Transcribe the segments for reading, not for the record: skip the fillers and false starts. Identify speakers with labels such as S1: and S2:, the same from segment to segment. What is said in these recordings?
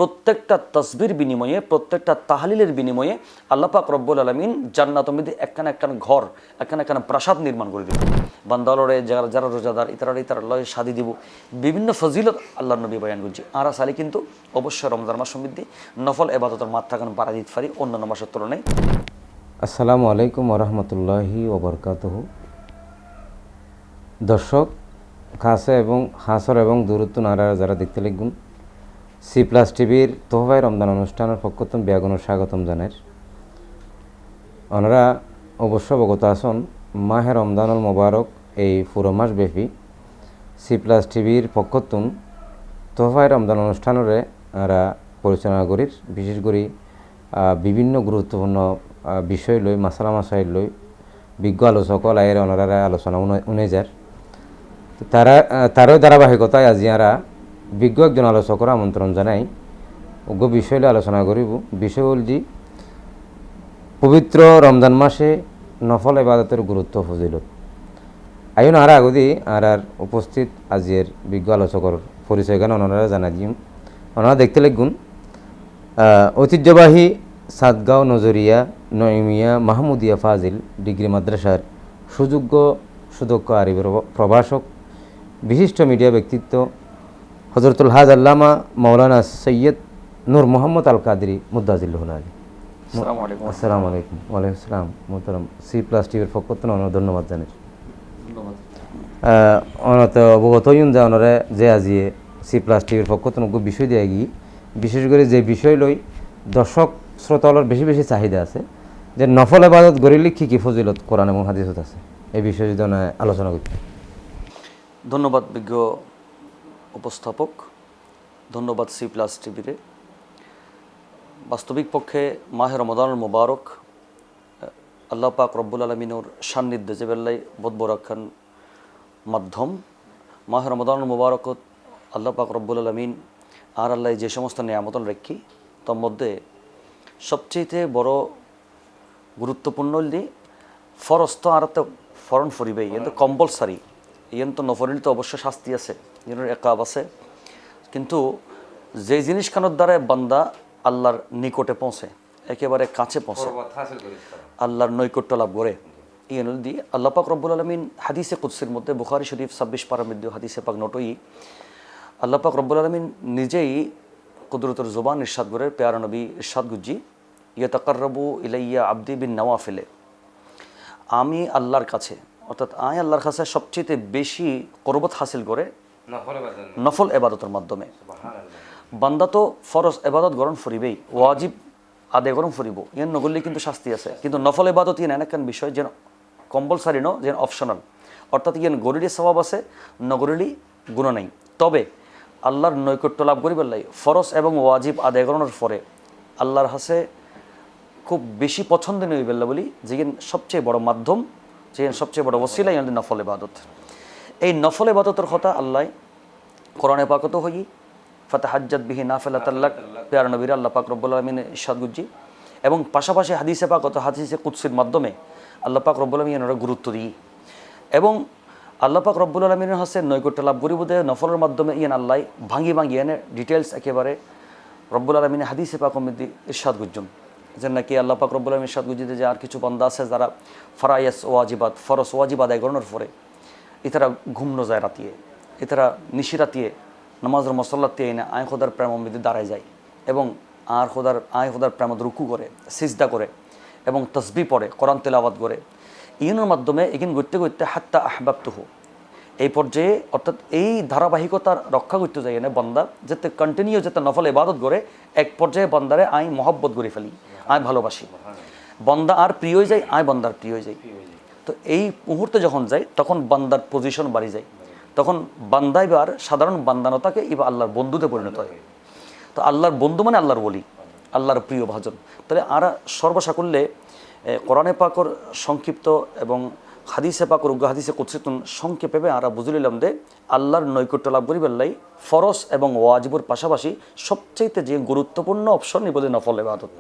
S1: প্রত্যেকটা তসবির বিনিময়ে, প্রত্যেকটা তাহলিলের বিনিময়ে আল্লাহ পাক রব্বুল আলামিন জান্নাতের মধ্যে একখানা ঘর, একখানা প্রাসাদ নির্মাণ করে দিব। বান্দালরে যারা রোজাদার ইতারা লয় শাদি দিব, বিভিন্ন ফজিলত আল্লাহ নবী বয়ান করছি। আর সালি কিন্তু অবশ্যই রমজান মাস সমৃদ্ধি নফল এবাদতের মাত্রা কারণ বাড়া দিতে পারি অন্যান্য মাসের তুলনায়।
S2: আসসালামু আলাইকুম ওরহমতুল্লাহি ওবরকাতুহু। দর্শক হাসর এবং দূরত্ব নারায়ণ যারা দেখতে লিখুন C+ টিভির তোহফায় রমজান অনুষ্ঠানের পক্ষতম ব্যাগুণ স্বাগতম জানাই। ওনারা অবশ্য অবগত আছেন মাহে রমজানুল মোবারক এই পুরো মাস ব্যাপী C+ টিভির পক্ষতম তোহফায় রমজান অনুষ্ঠানরে আমরা পরিচালনা করি। বিশেষ করে বিভিন্ন গুরুত্বপূর্ণ বিষয় লই মাসালা মাসাইল লই বিজ্ঞ আলোচক আয়ের ওনারা আলোচনা উনে যার তারও ধারাবাহিকতায় আজি আমরা বিজ্ঞ একজন আলোচকের আমন্ত্রণ জানাই উগ্র বিষয় লই আলোচনা করিব। বিষয় হল যে পবিত্র রমজান মাসে নফল ইবাদতের গুরুত্ব ফজিলত। আইন আর আগদি আর উপস্থিত আজির বিজ্ঞ আলোচকের পরিচয় গান ওনারা জানাই দিম। ওনারা দেখতে লিখুন ঐতিহ্যবাহী সাতগাঁও নজরিয়া নয়মিয়া মাহমুদিয়া ফাজিল ডিগ্রি মাদ্রাসার সুযোগ্য সুদক্ষ আরবি প্রভাষক বিশিষ্ট মিডিয়া ব্যক্তিত্ব হজরতুল হাজ আল্লামা মৌলানা সৈয়দ নূর মোহাম্মদ আল কাদরি মুদ্দাজিল্লাহ আলী। আসসালামু আলাইকুম। ওয়ালাইকুম আসসালাম। মোহতারাম C+ টিভির পক্ষ থেকে অনেক ধন্যবাদ জানাই। অনত অবগত হইন যে ওনারা যে আজি C+ টিভির পক্ষ থেকে বিষয় দিয়ে গিয়ে বিশেষ করে যে বিষয় লই দর্শক শ্রোতার বেশি বেশি চাহিদা আছে যে নফল ইবাদত গড়িলে কী ফজিলত কোরআন এবং হাদিসত আছে, এই বিষয়ে যদি আলোচনা করতে।
S1: ধন্যবাদ বিজ্ঞ উপস্থাপক, ধন্যবাদ C+ টিভিতে। বাস্তবিক পক্ষে মাহে রমজানুল মোবারক আল্লাহ পাক রব্বুল আলমিনোর সান্নিধ্যে যে বেল্লাই বোধবরাক্ষণ মাধ্যম মাহে রমজানুল মোবারকত আল্লাহ পাক রব্বুল আলমিন আর আল্লাহ যে সমস্ত নিয়ামতন রেখি তার মধ্যে সবচেয়ে বড় গুরুত্বপূর্ণ হলি ফরজ তো আর তো ফরন ফরিবেই এন তো কম্পালসারি, ইয়েন তো নফরিল তো অবশ্য শাস্তি আছে, ইয়েনের একাব আছে। কিন্তু যে জিনিসখানোর দ্বারা বান্দা আল্লাহর নিকটে পৌঁছে, একেবারে কাছে পৌঁছে, আল্লাহর নৈকট্য লাভ করে, ইয়েন দি আল্লাহ পাক রব্বুল আলমিন হাদিসে কুদসির মধ্যে বুখারী শরীফ 26 পারার মধ্যে হাদিসে পাক নটই আল্লাহ পাক রব্বুল আলমিন নিজেই কুদরতের জবান ইরশাদ করে প্যারা নবী ইরশাদ গুজি ইয়াতাকাররাবু ইলাইয়া আবদি বিন নওয়াফিলে, আমি আল্লাহর কাছে অর্থাৎ আল্লাহর কাছে সবচেয়ে বেশি করবত হাসিল করে নফল এবাদতের মাধ্যমে। বান্দা তো ফরজ এবাদত গরম ফরিবেই, ওয়াজিব আদায় গরম ফরিব, ইয়ান নগরলে কিন্তু শাস্তি আছে। কিন্তু নফল এবাদত ইয়ান এনাকান বিষয় যেন কম্পালসারি ন, যেন অপশনাল, অর্থাৎ ইয়ান গরিলি স্বভাব আছে নগরিলি গুণ নাই। তবে আল্লাহর নৈকট্য লাভ করিবার লাই ফরজ এবং ওয়াজিব আদায় করানোর পরে আল্লাহর হাসে খুব বেশি পছন্দনীয় বেল্লা বলি যেখান সবচেয়ে বড় মাধ্যম, যেখানে সবচেয়ে বড় ওসিলা ইয়ান নফল ইবাদত। এই নফল ইবাদতের কথা আল্লাহ কোরআনে পাকত হই ফাতাহাজ্জাত বিহি নাফিলাতাল লাক প্যারা নবীর আল্লাহ পাক রব্বুল আলামিন ইরশাদ গুজি, এবং পাশাপাশি হাদিসে পাকত হাদিসে কুদসির মাধ্যমে আল্লাহ পাক রব্বুল আলামিন এর গুরুত্ব দিই। এবং আল্লাহ পাক রব্বুল আলামিনের হাসে নৈকট্য লাভ করিব দে নফলের মাধ্যমে ইয়ান আল্লাহ ভাঙি এনে ডিটেলস একেবারে রব্বুল আলামিন হাদিসে পাক মধ্যে ইরশাদ গুজ্জুম যে নাকি আল্লাহ পাক রব্বুল আলামিন ইরশাদ গুজিতে যে আর কিছু বান্দা আছে যারা ফরায়েস ওয়াজিবাত ফরজ ওয়াজিব আদায় করানোর পরে ইতারা ঘুমন যায় রাতিয়ে, ইতারা নিশি রাতিয়ে নামাজের মসল্লাতে এনে আয় খোদার প্রেম মধ্যে দাঁড়ায় যায় এবং আয় খোদার প্রেমত রুকু করে, সিজদা করে এবং তসবিহ পড়ে, কোরআন তেলাওয়াত করে। ইনের মাধ্যমে এখানে ঘুরতে ঘুরতে হাত্তা আহবাবতুহু এই পর্যায়ে অর্থাৎ এই ধারাবাহিকতার রক্ষা করতে যাই না বান্দা যাতে কন্টিনিউ যাতে নফল ইবাদত করে এক পর্যায়ে বান্দারে আয় মহব্বত করে ফেলি, আয় ভালোবাসি, বান্দা আর প্রিয় হয়ে যায়, আয় বান্দার প্রিয় হয়ে যায়। তো এই মুহূর্তে যখন যায় তখন বান্দার পজিশন বাড়ি যায়, তখন বান্দা এবার সাধারণ বান্দানতাকে এবার আল্লাহর বন্ধুতে পরিণত হয়। তো আল্লাহর বন্ধু মানে আল্লাহর বলি, আল্লাহর প্রিয় ভাজন। তাহলে আর সর্বসাকুল্যে কোরআনে পাকর সংক্ষিপ্ত এবং হাদিসে পাকর উগ্র হাদিসে কুদসিতুন সংক্ষেপে আমরা বুঝলিলাম যে আল্লাহর নৈকট্য লাভ করিবার লাই ফরজ এবং ওয়াজিবুর পাশাপাশি সবচেয়ে যে গুরুত্বপূর্ণ অপশন নিবদে নফল ইবাদত।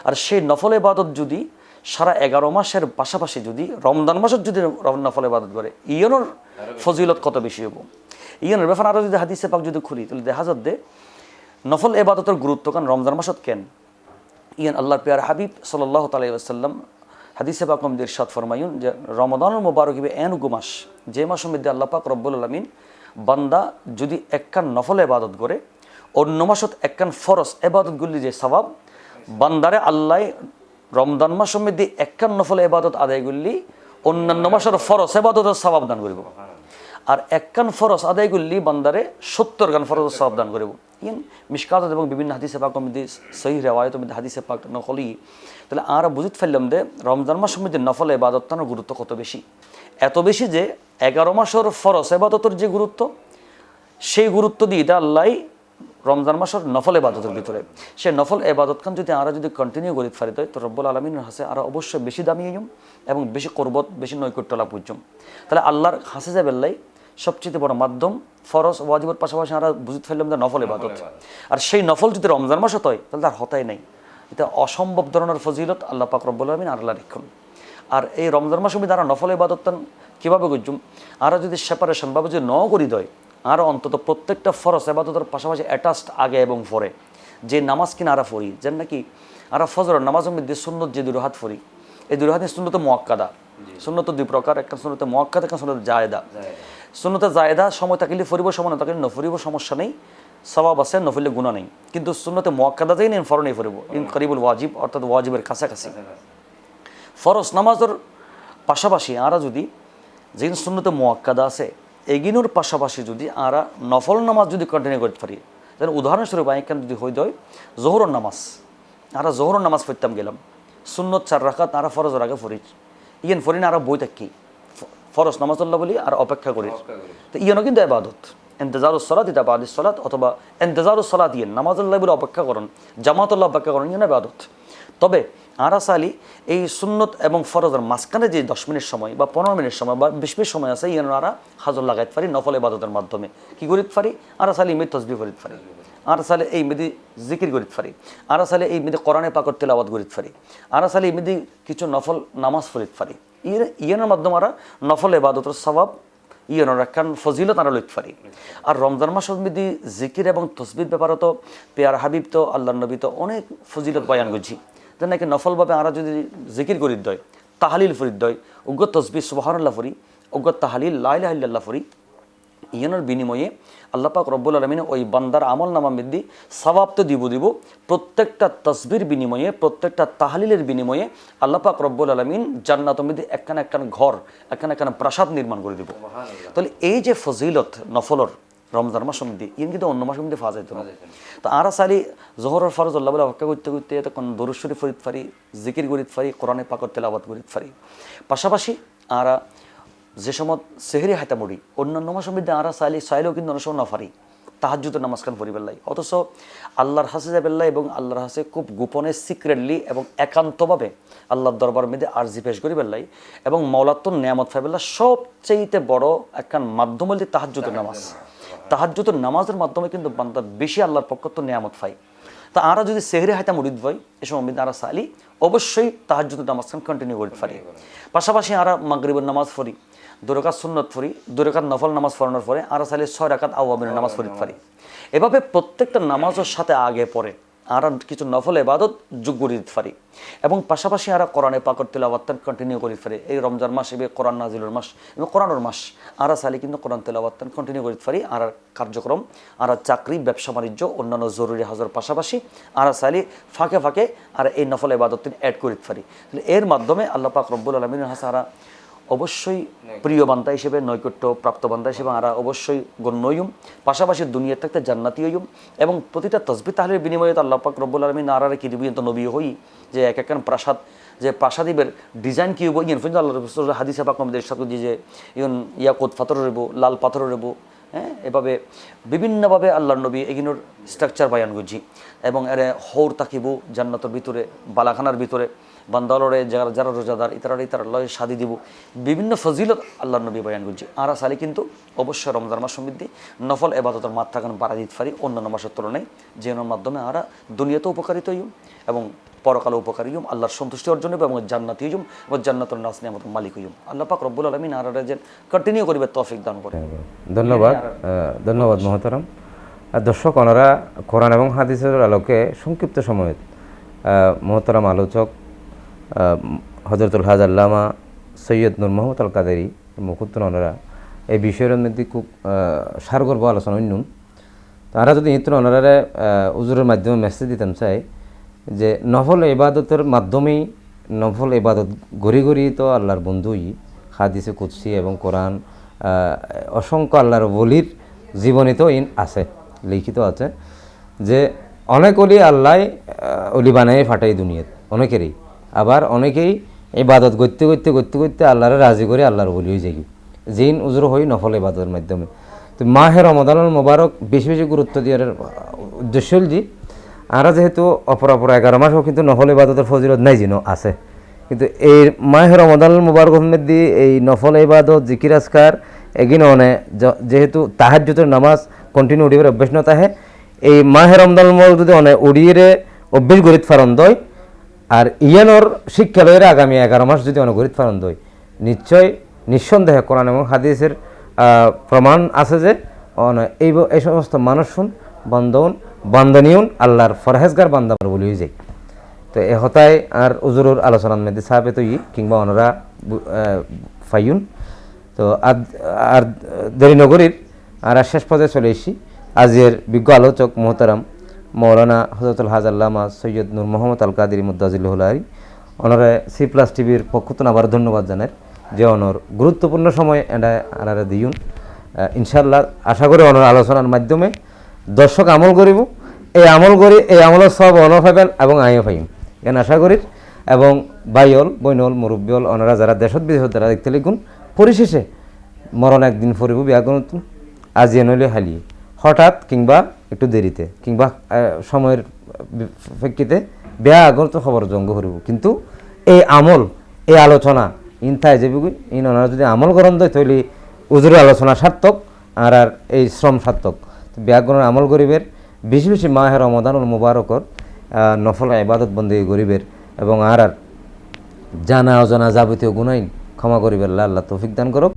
S1: আর সেই নফল ইবাদত যদি সারা 11 মাসের পাশাপাশি যদি রমজান মাসের যদি নফল ইবাদত করে ইয়নোর ফজিলত কত বেশি হব। ইয়নের ব্যাপারে আরও যদি হাদিসে পাক যদি খুলি তাহলে দেখা যাচ্ছে নফল এবাদতের গুরুত্ব কারণ রমজান মাসত কেন ইয়ান আল্লাহর পেয়ার হাবিব সাল্লাল্লাহু তাআলা ওয়াসাল্লাম হাদিসে পাক মধ্যে ইরশাদ ফরমায়ুন যে রমাদানুল মুবারক হিবে এন মাস যে মাসের মধ্যে আল্লাহ পাক রব্বুল আলামিন বান্দা যদি একখান নফল এবাদত করে অন্য মাসত একখান ফরজ এবাদতগুলি যে সওয়াব বান্দারে আল্লাহ রমজান মাসের মধ্যে একখান নফল এবাদত আদায় করলি অন্যান্য মাসের ফরজ এবাদতের সওয়াব দান করিব আর একখান ফরজ আদায় করলি বান্দারে 70 খান ফরজের সওয়াব দান করিব ইন মিশকাত এবং বিভিন্ন হাদিসে পাক মধ্যে সহিহ রিওয়ায়াতের মধ্যে হাদিসে পাক নকলি তাহলে আর বুঝতে ফেললাম যে রমজান মাসের মধ্যে নফল ইবাদতটার গুরুত্ব কত বেশি এত বেশি যে 11 মাসের ফরজ ইবাদতের যে গুরুত্ব সেই গুরুত্ব দিয়ে এটা আল্লাহ রমজান মাসের নফল ইবাদতের ভিতরে সেই নফল ইবাদত খান যদি আমরা যদি কন্টিনিউ করি পারি তো রব্বুল আলামিনের হাসে আর অবশ্যই বেশি দামি হইম এবং বেশি করবত বেশি নৈকট্য লাভ করছম তাহলে আল্লাহর হাসে যাবেল্লাই সবচেয়ে বড় মাধ্যম ফরজ ওয়াজিবের পাশাপাশি আমরা বুঝতে ফেললাম যে নফল ইবাদত আর সেই নফল যদি রমজান মাসত হয় তাহলে তার হতাই নাই এটা অসম্ভব ধরনের ফজিলত আল্লাহ পাক রব্বুল আলামিন আল্লাহ রেখুন আর এই রমজান মাসের মধ্যে আমরা নফল ইবাদত কীভাবে করছুম আমরা যদি সেপারেশন ভাবে যদি ন করি দেয় আরও অন্তত প্রত্যেকটা ফরজ ইবাদতের পাশাপাশি অ্যাটাচড আগে এবং পরে যে নামাজ কিনা আরা পড়ি যেন নাকি আরা ফজরের নামাজের মধ্যে সুন্নত যে দুই রাকাত পড়ি এই দুই রাকাত সুন্নত মুআক্কাদা সুন্নত দুই প্রকার একটা সুন্নত মুআক্কাদা একটা সুন্নত জায়েদা সুন্নতে জায়েদা সময় থাকলে ফরিব সময় না থাকলে নফরিব সমস্যা নেই সওয়াব আছে নফিলে গুনাহ নেই কিন্তু সুন্নতে মুআক্কাদা যেই নেন ফরনেই ফরিব ইন করিবুল ওয়াজিব অর্থাৎ ওয়াজিবের কাছাকাছি ফরজ নামাজের পাশাপাশি আমরা যদি যে সুন্নতে মুআক্কাদা আছে এগিনোর পাশাপাশি যদি আমরা নফল নামাজ যদি কন্টিনিউ করতে পারি তাহলে উদাহরণস্বরূপ আইকান যদি হয়ে যায় জোহরের নামাজ আমরা জোহরের নামাজ পড়তাম গেলাম সুন্নত 4 রাকাত আমরা ফরজের আগে পড়ি ইয়েন ফরিন আমরা বই থাকি ফরজ নামাজুল্লাহ বলি আর অপেক্ষা করি তো ইয়েনও কিন্তু ইবাদত ইন্তজারুস সালাত এটা বাদিস সালাত অথবা ইন্তজারুস সালাত ইয়েন নামাজুল্লাহ বলে অপেক্ষা করেন জামাতুল্লাহ অপেক্ষা করেন ইয়েন ইবাদত তবে আরা সালি এই সুন্নত এবং ফরজের মাঝখানে যে 10 মিনিট সময় বা 15 মিনিট সময় বা 20 মিনিট সময় আছে ইয়েন আরা হাজর লাগাইতে পারি নফল ইবাদতের মাধ্যমে কি করিতে পারি আরা সালি ইমেদ তসবিহ করিতে পারি আর সালে এই মেদি জিকির করিতে পারি আর সালে এই মেদি কোরআনে পাকের তেলাওয়াত করিতে পারি আর সালে এই মেদি কিছু নফল নামাজ পড়িতে পারি ইয়েনের মাধ্যমে আমরা নফল ইবাদতের সওয়াব ইয়েনের একখান ফজিলত আমরা লইতে পারি আর রমজান মাসের মধ্যে জিকির এবং তসবির ব্যাপারে তো পেয়ার হাবিব তো আল্লাহর নবী তো অনেক ফজিলত বয়ান করছি যেন নাকি নফলভাবে আমরা যদি জিকির করিত দয় তাহালিল ফরিদ দয় উগ্র তসবির সুবহানাল্লাহ ফরি উগ্র তাহালিল লা ইলাহা ইল্লাল্লাহ ফরি ইয়েনের বিনিময়ে আল্লাহ পাক রব্বুল আলামিন ওই বান্দার আমল নামা মধ্যে সওয়াব তো দিব প্রত্যেকটা তসবির বিনিময়ে প্রত্যেকটা তাহলিলের বিনিময়ে আল্লাহ পাক রব্বুল আলামিন জান্নাতের মধ্যে একখান ঘর একখান প্রাসাদ নির্মাণ করে দিব তাহলে এই যে ফজিলত নফলর রমজান মাসের মধ্যে ইয়েন কিন্তু অন্য মাসের মধ্যে পাওয়া যেত না তো আরা সালি জোহরের ফরজ আল্লাহ বলে অপেক্ষা করতে করতে তখন দরুদ শরীফ পড়িতে পারি জিকির করিতে পারি কোরআনে পাকের তেলাওয়াত করিতে পারি পাশাপাশি আরা যে সময় সেহরি হাইতা মুড়ি অন্যান্য মাসের মধ্যে আমরা চাইলেও কিন্তু অনেক সময় না পারি তাহাজ্জুদের নামাজ খান পড়ি বেল্লাই অথচ আল্লাহর হাসে যাবেল্লাই এবং আল্লাহর হাসে খুব গোপনে সিক্রেটলি এবং একান্তভাবে আল্লাহর দরবার মধ্যে আরজি পেশ করি বেল্লাই এবং মৌলাত্তর নিয়ামত ফাইবেল্লা সবচেয়ে বড় একখান মাধ্যম বলতে তাহাজ্জুদের নামাজ তাহাজ্জুদের নামাজের মাধ্যমে কিন্তু বান্দা বেশি আল্লাহর পক্ষ তো নিয়ামত পাই তা আমরা যদি সেহরি হাইতা মুড়িদ ভাই এ সময় মধ্যে আমরা চাইলি অবশ্যই তাহাজ্জুদের নামাজ খান কন্টিনিউ করতে পারি পাশাপাশি আমরা মাগরিবের নামাজ পড়ি 2 রাকাত সুন্নত পড়ি 2 রাকাত নফল নামাজ পড়ানোর পরে আর চাইলে 6 রাকাত আওয়ামের নামাজ পড়িতে পারি এভাবে প্রত্যেকটা নামাজের সাথে আগে পরে আর কিছু নফল ইবাদত যোগ করে দিতে পারি এবং পাশাপাশি আর কোরআনে পাকের তেলাওয়াত কন্টিনিউ করিতে পারি এই রমজান মাস এবে কোরআন নাজিলের মাস এবং কোরআনের মাস আর চাইলে কিন্তু কোরআন তেলাওয়াত কন্টিনিউ করিতে পারি আর কার্যক্রম আর চাকরি ব্যবসা বাণিজ্য অন্যান্য জরুরি হাজর পাশাপাশি আর চাইলে ফাঁকে ফাঁকে আর এই নফল ইবাদত অ্যাড করিতে পারি তাহলে এর মাধ্যমে আল্লাহ পাক রব্বুল আলামিনের হাসে আরা অবশ্যই প্রিয় বান্দা হিসেবে নৈকট্য প্রাপ্ত বান্দা হিসেবে আমরা অবশ্যই গণ্য হইম পাশাপাশি দুনিয়ার থাকতে জান্নাতি হইম এবং প্রতিটা তসবিহ তাহলিলের বিনিময়ে তো আল্লাহ পাক রব্বুল আলামিন আরারে কি দিবেন তো নবী হই যে এক একখান প্রাসাদ যে প্রাসাদিবের ডিজাইন কি হইব ইয়েন ফিন আল্লাহ রাসূল হাদিসে পাক আমাদের ইরশাদ করছি যে ইয়াকুত পাথর রইব লাল পাথর রইব হ্যাঁ এভাবে বিভিন্নভাবে আল্লাহর নবী এগুলোর স্ট্রাকচার বয়ান করছি এবং এর হৌর তাকিব জান্নাতের ভিতরে বালাখানার ভিতরে বান্দালরে যারা রোজাদার ইতারা লয় শাদি দিব বিভিন্ন ফজিলত আল্লাহর নবী বয়ান করছি আর সালি কিন্তু অবশ্যই রমজান মাস সমৃদ্ধি নফল এবাদতের মাত্রা কারণ বাড়া দিতে পারি অন্যান্য মাসের তুলনায় যেন মাধ্যমে আমরা দুনিয়াতে উপকারিত হইম এবং পরকালে উপকারী হইম আল্লাহর সন্তুষ্টি অর্জন হইব এবং জান্নাতি হইম এবং জান্নাতুল নাস নিয়ামতের মালিক হইম আল্লাহ পাক রব্বুল আলামিন আর যেন কন্টিনিউ করিবে তৌফিক দান করে
S2: ধন্যবাদ মহতারাম আর দর্শক ওনারা কোরআন এবং হাদিসের আলোকে সংক্ষিপ্ত সময়ে মহতারাম আলোচক হজরতুল হাজ আল্লামা সৈয়দ নূর মোহাম্মদ আল কাদেরি মুকুদ্দন ওনারা এই বিষয়ের মধ্যে খুব সারগর্ভ আলোচনা অন্যন। তারা যদি ইতন ওনারা উজুরের মাধ্যমে মেসেজ দিতাম চাই যে নফল ইবাদতের মাধ্যমেই নফল ইবাদত গড়ি গড়ি তো আল্লাহর বন্ধুই হাদিসে কুদসি এবং কোরআন অসংখ্য আল্লাহর বলির জীবনী তো আছে, লিখিত আছে যে অনেক অলি আল্লাহ অলি বানাই ফাটাই দুনিয়াত অনেকেরই, আবার অনেকেই ইবাদত করতে করতে করতে করতে আল্লাহরে রাজি করে আল্লাহর বলি হয়ে যাই যেইন উজুর হই নফল ইবাদতের মাধ্যমে। তো মাহে রমাদানুল মোবারক বেশি বেশি গুরুত্ব দেওয়ার উদ্দেশ্য যে আমরা যেহেতু অপর 11 মাসও কিন্তু নফল ইবাদতের ফজিলত নাই যেন আছে, কিন্তু এই মাহে রমাদানুল মোবারকের মধ্যে এই নফল ইবাদত জিকির আজকার এগিয়ে অনে যেহেতু তাহাজ্জুদের নামাজ কন্টিনিউ উড়িবার অভ্যাস না তাহে এই মাহে রমদানুল মোবারক যদি অনে উড়িয়ে অভ্যাস গরিত ফারণ দয় আর ইয়ানোর শিক্ষালয়ের আগামী 11 মাস যদি অনে গরিত ফারণ দয় নিঃসন্দেহে কোরআন এবং হাদিসের প্রমাণ আছে যে এই সমস্ত মানুষ বান্ধনীয় আল্লাহর ফরহেজগার বান্দাবার বলি হয়ে যায়। তো এ হতায় আর উজুরুর আলোচনার মধ্যে সাহাবে তো কিংবা ওনারা ফাইন তো আর দেরি নগরীর আর শেষ পর্যায়ে চলে এসেছি। আজের বিজ্ঞ আলোচক মোহতারাম মৌলানা হজরতুল হাজ আল্লামা সৈয়দ নূর মোহাম্মদ আল কাদেরি মুদ্দাজিল্লাহি ওনারা C+ টিভির পক্ষ থেকে আবার ধন্যবাদ জানার যে অনর গুরুত্বপূর্ণ সময় এটা আনারা দিউন। ইনশাল্লাহ আশা করি অনর আলোচনার মাধ্যমে দর্শক আমল করিব, এই আমল করি এই আমলের সব অন পাইবেন এবং আইও পাইম এন আশা করি। এবং বাইল বৈনল মুরব্বিয়ল ওনারা যারা দেশত বিদেশত যারা দেখতে লিখুন পরিশেষে মরণ একদিন ফরিব বিয়া করুন আজি নইলে হালিয়ে হঠাৎ কিংবা একটু দেরিতে কিংবা সময়ের প্রেক্ষিতে বেয়া আগর তো খবর জঙ্গ করিব, কিন্তু এই আমল এই আলোচনা ইনথায় যাবি ইন ওনারা যদি আমল করেন দেয় তাহলে উজুরের আলোচনা সার্থক আর আর এই শ্রম সার্থক। ব্যাকরণ আমল গরিবের বেশি বেশি মাহে রমাদানুল মুবারকর নফল ইবাদত বন্দেগী গরিবের এবং আর আর জানা অজানা যাবতীয় গুনাইন ক্ষমা করিবেন আল্লাহ তৌফিক দান করুক।